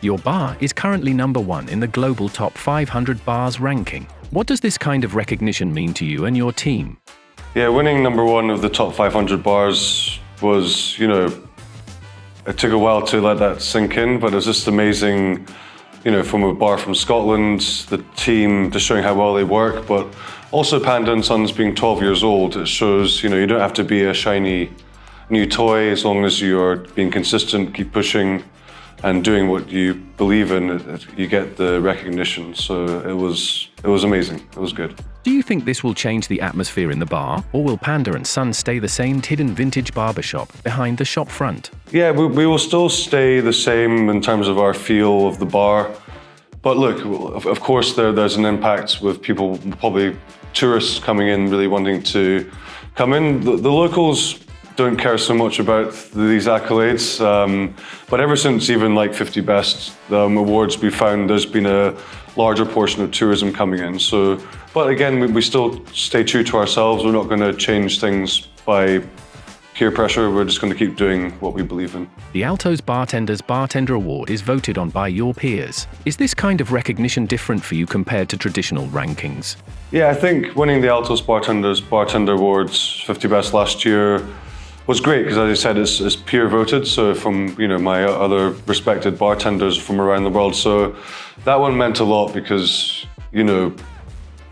Your bar is currently #1 in the global top 500 bars ranking. What does this kind of recognition mean to you and your team? Yeah, winning #1 of the top 500 bars was, it took a while to let that sink in, but it was just amazing, from a bar from Scotland, the team just showing how well they work, but also Panda and Sons being 12 years old, it shows, you don't have to be a shiny new toy as long as you're being consistent, keep pushing and doing what you believe in, you get the recognition. So it was amazing, it was good. Do you think this will change the atmosphere in the bar, or will Panda and Sons stay the same hidden vintage barbershop behind the shop front? Yeah, we will still stay the same in terms of our feel of the bar. But look, of course there's an impact with people, probably tourists coming in really wanting to come in. The locals don't care so much about these accolades, but ever since even like 50 Best awards, we found there's been a larger portion of tourism coming in. So, but again, we still stay true to ourselves. We're not going to change things by peer pressure. We're just going to keep doing what we believe in. The Alto's Bartender's Bartender Award is voted on by your peers. Is this kind of recognition different for you compared to traditional rankings? Yeah, I think winning the Alto's Bartender's Bartender Awards 50 Best last year was great because, as I said, it's peer voted. So from my other respected bartenders from around the world. So that one meant a lot because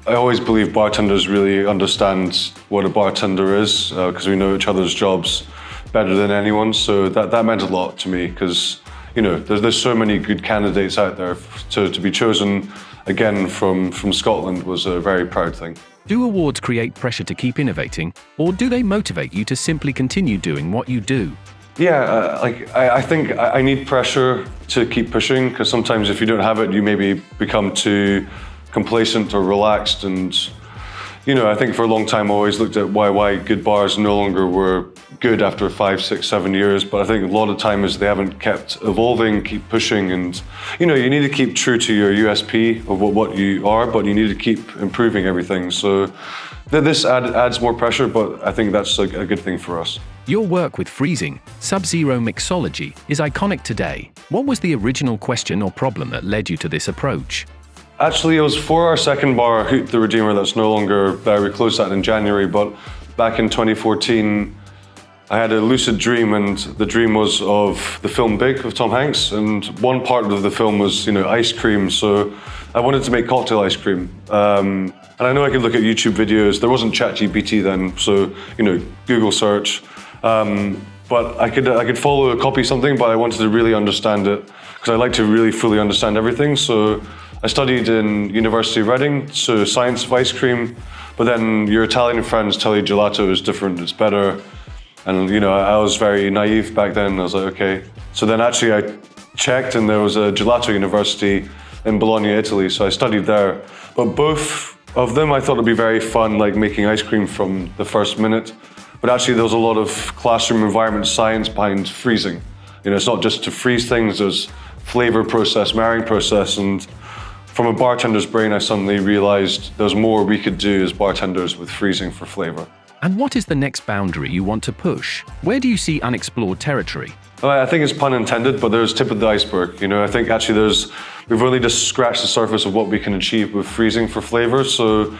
I always believe bartenders really understand what a bartender is because we know each other's jobs better than anyone. So that meant a lot to me because there's so many good candidates out there. To be chosen again from Scotland was a very proud thing. Do awards create pressure to keep innovating, or do they motivate you to simply continue doing what you do? Yeah, I think I need pressure to keep pushing because sometimes if you don't have it, you maybe become too complacent or relaxed. And I think for a long time I always looked at why good bars no longer were good after 5, 6, 7 years. But I think a lot of time is they haven't kept evolving, keep pushing, and you need to keep true to your USP of what you are, but you need to keep improving everything. So this adds more pressure, but I think that's a good thing for us. Your work with freezing, sub-zero mixology, is iconic today. What was the original question or problem that led you to this approach? Actually, it was for our second bar, Hoot the Redeemer, that's no longer there. We closed that in January, but back in 2014, I had a lucid dream, and the dream was of the film Big with Tom Hanks, and one part of the film was, ice cream. So I wanted to make cocktail ice cream. And I know I could look at YouTube videos. There wasn't ChatGPT then, so, Google search. But I could follow a copy something, but I wanted to really understand it because I like to really fully understand everything. So I studied in University of Reading, so science of ice cream, but then your Italian friends tell you gelato is different, it's better. And I was very naive back then. I was like, okay. So then actually I checked and there was a gelato university in Bologna, Italy. So I studied there. But both of them, I thought it'd be very fun, like making ice cream from the first minute. But actually there was a lot of classroom environment science behind freezing. It's not just to freeze things, there's flavor process, marrying process. And from a bartender's brain, I suddenly realized there's more we could do as bartenders with freezing for flavor. And what is the next boundary you want to push? Where do you see unexplored territory? I think it's pun intended, but there's tip of the iceberg. I think actually we've only just scratched the surface of what we can achieve with freezing for flavor. So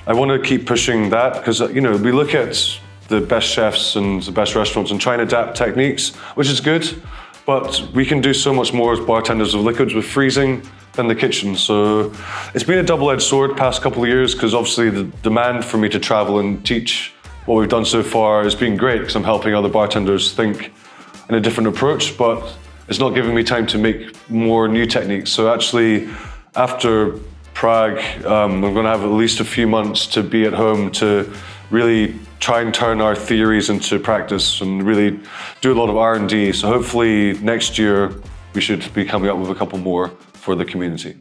I want to keep pushing that because, we look at the best chefs and the best restaurants and try and adapt techniques, which is good, but we can do so much more as bartenders of liquids with freezing than the kitchen. So it's been a double-edged sword past couple of years because obviously the demand for me to travel and teach what we've done so far has been great because I'm helping other bartenders think in a different approach, but it's not giving me time to make more new techniques. So actually, after Prague, I'm going to have at least a few months to be at home to really try and turn our theories into practice and really do a lot of R&D. So hopefully next year, we should be coming up with a couple more for the community.